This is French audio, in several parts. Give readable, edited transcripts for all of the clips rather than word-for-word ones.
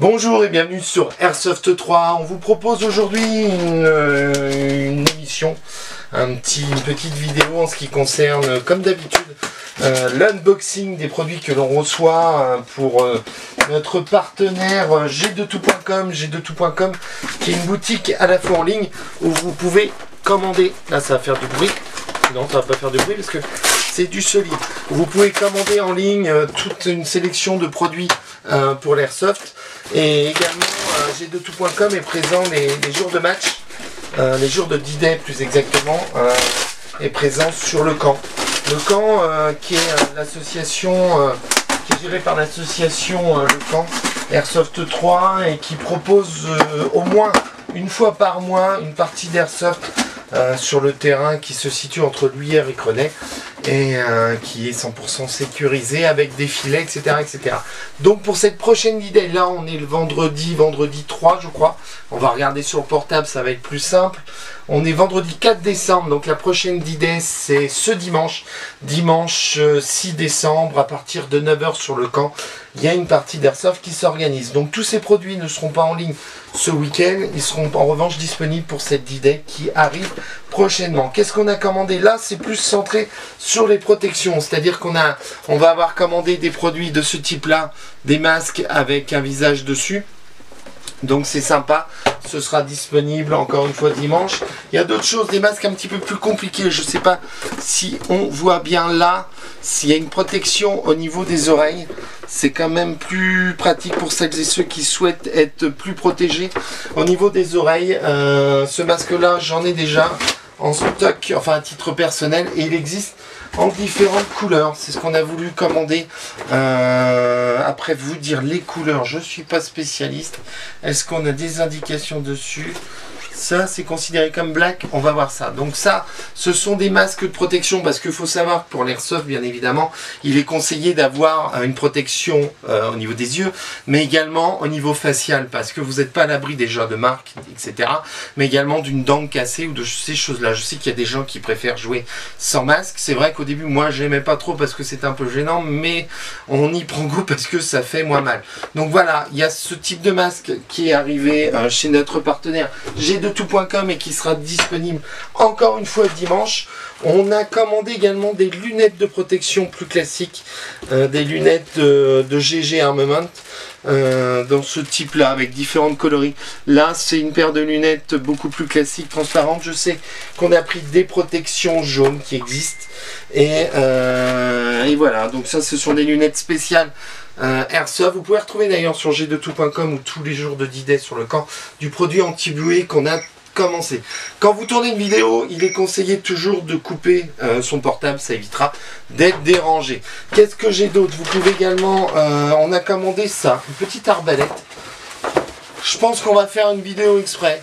Bonjour et bienvenue sur Airsoft 3. On vous propose aujourd'hui une émission, une petite vidéo en ce qui concerne, comme d'habitude, l'unboxing des produits que l'on reçoit pour notre partenaire G2tout.com, G2tout.com qui est une boutique à la fois en ligne où vous pouvez commander. Là ça va faire du bruit, non ça va pas faire du bruit parce que c'est du solide. Vous pouvez commander en ligne toute une sélection de produits pour l'airsoft. Et également G2tout.com est présent les jours de match, les jours de D-Day plus exactement, est présent sur le camp. Le camp qui est l'association, qui est gérée par l'association Le Camp Airsoft 3 et qui propose au moins une fois par mois une partie d'airsoft sur le terrain qui se situe entre Luyères et Crenay et qui est 100% sécurisé avec des filets, etc., etc. Donc pour cette prochaine idée, là on est le vendredi 3 je crois, on va regarder sur le portable, ça va être plus simple. On est vendredi 4 décembre, donc la prochaine idée c'est ce dimanche, dimanche 6 décembre à partir de 9 h sur le camp. Il y a une partie d'airsoft qui s'organise. Donc tous ces produits ne seront pas en ligne ce week-end, ils seront en revanche disponibles pour cette D-Day qui arrive prochainement. Qu'est-ce qu'on a commandé? Là c'est plus centré sur les protections, c'est-à-dire qu'on va avoir commandé des produits de ce type-là, des masques avec un visage dessus. Donc c'est sympa, ce sera disponible encore une fois dimanche. Il y a d'autres choses, des masques un petit peu plus compliqués. Je ne sais pas si on voit bien là, s'il y a une protection au niveau des oreilles. C'est quand même plus pratique pour celles et ceux qui souhaitent être plus protégés au niveau des oreilles. Ce masque-là, j'en ai déjà en stock, enfin à titre personnel, et il existe en différentes couleurs. C'est ce qu'on a voulu commander. Après vous dire les couleurs, je suis pas spécialiste. Est-ce qu'on a des indications dessus? Ça c'est considéré comme black, on va voir ça. Donc ça, ce sont des masques de protection parce qu'il faut savoir que pour l'airsoft, bien évidemment, il est conseillé d'avoir une protection au niveau des yeux, mais également au niveau facial parce que vous n'êtes pas à l'abri déjà de marques, etc. Mais également d'une dent cassée ou de ces choses-là. Je sais qu'il y a des gens qui préfèrent jouer sans masque. C'est vrai qu'au début, moi, je n'aimais pas trop parce que c'est un peu gênant, mais on y prend goût parce que ça fait moins mal. Donc voilà, il y a ce type de masque qui est arrivé chez notre partenaire G2tout.com et qui sera disponible encore une fois dimanche. On a commandé également des lunettes de protection plus classiques, des lunettes de GG Armament dans ce type là avec différentes coloris. Là c'est une paire de lunettes beaucoup plus classiques, transparentes. Je sais qu'on a pris des protections jaunes qui existent et voilà, donc ça ce sont des lunettes spéciales Airsoft. Vous pouvez retrouver d'ailleurs sur G2tout.com ou tous les jours de D-Day sur le camp du produit anti-buée qu'on a commencé. Quand vous tournez une vidéo, il est conseillé toujours de couper son portable, ça évitera d'être dérangé. Qu'est-ce que j'ai d'autre? Vous pouvez également, on a commandé ça, une petite arbalète. Je pense qu'on va faire une vidéo exprès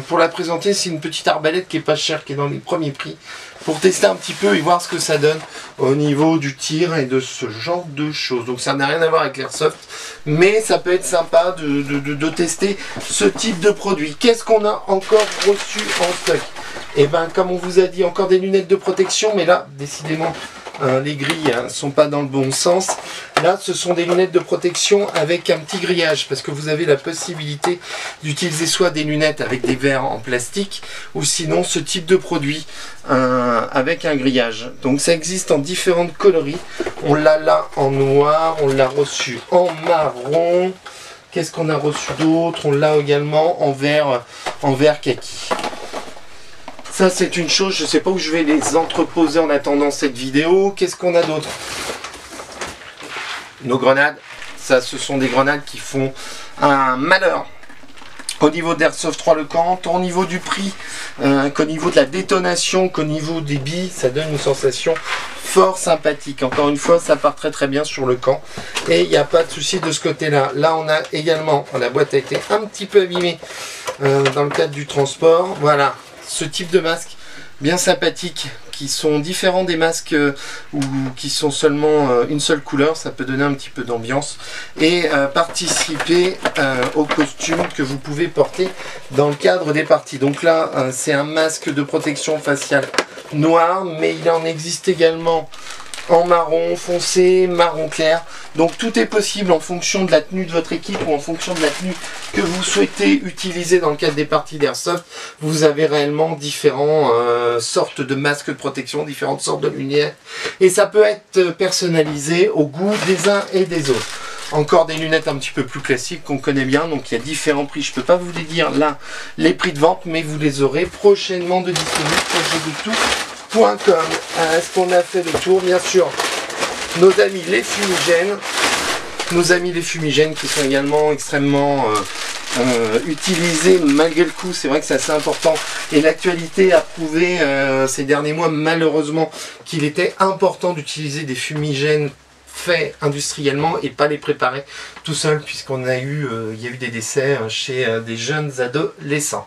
pour la présenter. C'est une petite arbalète qui est pas chère, qui est dans les premiers prix, pour tester un petit peu et voir ce que ça donne au niveau du tir et de ce genre de choses. Donc ça n'a rien à voir avec l'airsoft, mais ça peut être sympa de tester ce type de produit. Qu'est-ce qu'on a encore reçu en stock? Et bien comme on vous a dit, encore des lunettes de protection, mais là décidément les grilles sont pas dans le bon sens. Là ce sont des lunettes de protection avec un petit grillage parce que vous avez la possibilité d'utiliser soit des lunettes avec des verres en plastique ou sinon ce type de produit avec un grillage. Donc ça existe en différentes coloris. On l'a là en noir, on l'a reçu en marron. Qu'est-ce qu'on a reçu d'autre? On l'a également en vert kaki. Ça c'est une chose, je ne sais pas où je vais les entreposer en attendant cette vidéo. Qu'est-ce qu'on a d'autre? Nos grenades. Ça ce sont des grenades qui font un malheur au niveau d'Airsoft 3 Le Camp, tant au niveau du prix qu'au niveau de la détonation, qu'au niveau des billes. Ça donne une sensation fort sympathique. Encore une fois, ça part très très bien sur le camp et il n'y a pas de souci de ce côté là. Là on a également, la boîte a été un petit peu abîmée dans le cadre du transport. Voilà ce type de masque bien sympathique qui sont différents des masques ou qui sont seulement une seule couleur. Ça peut donner un petit peu d'ambiance et participer au costume que vous pouvez porter dans le cadre des parties. Donc là c'est un masque de protection faciale noir, mais il en existe également en marron foncé, marron clair. Donc tout est possible en fonction de la tenue de votre équipe ou en fonction de la tenue que vous souhaitez utiliser dans le cadre des parties d'Airsoft. Vous avez réellement différentes sortes de masques de protection, différentes sortes de lunettes. Et ça peut être personnalisé au goût des uns et des autres. Encore des lunettes un petit peu plus classiques qu'on connaît bien, donc il y a différents prix. Je ne peux pas vous les dire là, les prix de vente, mais vous les aurez prochainement de disponibles sur jeuxdetout.com. Est-ce qu'on a fait le tour? Bien sûr, nos amis les fumigènes. Nos amis les fumigènes qui sont également extrêmement utilisés malgré le coût. C'est vrai que c'est assez important. Et l'actualité a prouvé ces derniers mois malheureusement qu'il était important d'utiliser des fumigènes faits industriellement et pas les préparer tout seul, puisqu'on a eu, il y a eu des décès chez des jeunes adolescents.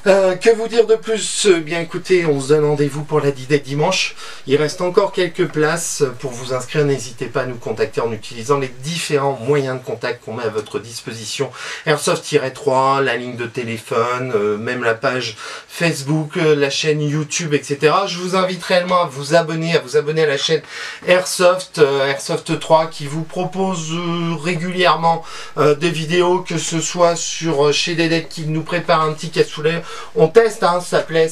Que vous dire de plus? Bien écoutez, on se donne rendez-vous pour la D-Day dimanche. Il reste encore quelques places pour vous inscrire. N'hésitez pas à nous contacter en utilisant les différents moyens de contact qu'on met à votre disposition. Airsoft-3, la ligne de téléphone, même la page Facebook, la chaîne YouTube, etc. Je vous invite réellement à vous abonner à la chaîne Airsoft, Airsoft3, qui vous propose régulièrement des vidéos, que ce soit sur chez Dedet qui nous prépare un petit cassoulet. On teste, hein, ça plaît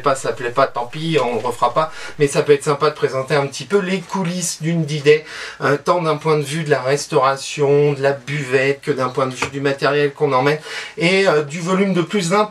pas, tant pis, on ne le refera pas, mais ça peut être sympa de présenter un petit peu les coulisses d'une D-Day, tant d'un point de vue de la restauration, de la buvette, que d'un point de vue du matériel qu'on emmène, et du volume de plus en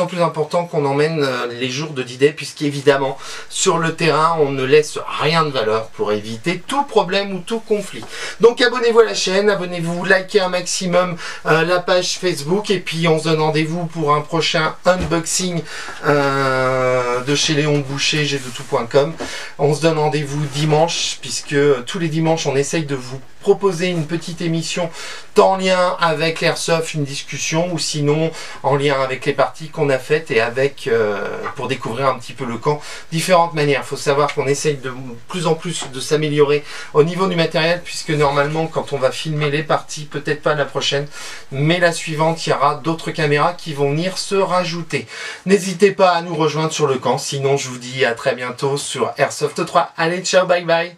plus important qu'on emmène les jours de D-Day, puisqu'évidemment, sur le terrain, on ne laisse rien de valeur pour éviter tout problème ou tout conflit. Donc abonnez-vous à la chaîne, abonnez-vous, likez un maximum la page Facebook, et puis on se donne rendez-vous pour un prochain unboxing de chez Léon Boucher, jeuxdetout.com. On se donne rendez-vous dimanche, puisque tous les dimanches on essaye de vous proposer une petite émission en lien avec l'Airsoft, une discussion, ou sinon en lien avec les parties qu'on a faites et avec pour découvrir un petit peu le camp, différentes manières. Il faut savoir qu'on essaye de plus en plus de s'améliorer au niveau du matériel, puisque normalement quand on va filmer les parties, peut-être pas la prochaine, mais la suivante, il y aura d'autres caméras qui vont venir se rajouter. N'hésitez pas à nous rejoindre sur le camp, sinon je vous dis à très bientôt sur Airsoft 3. Allez, ciao, bye bye.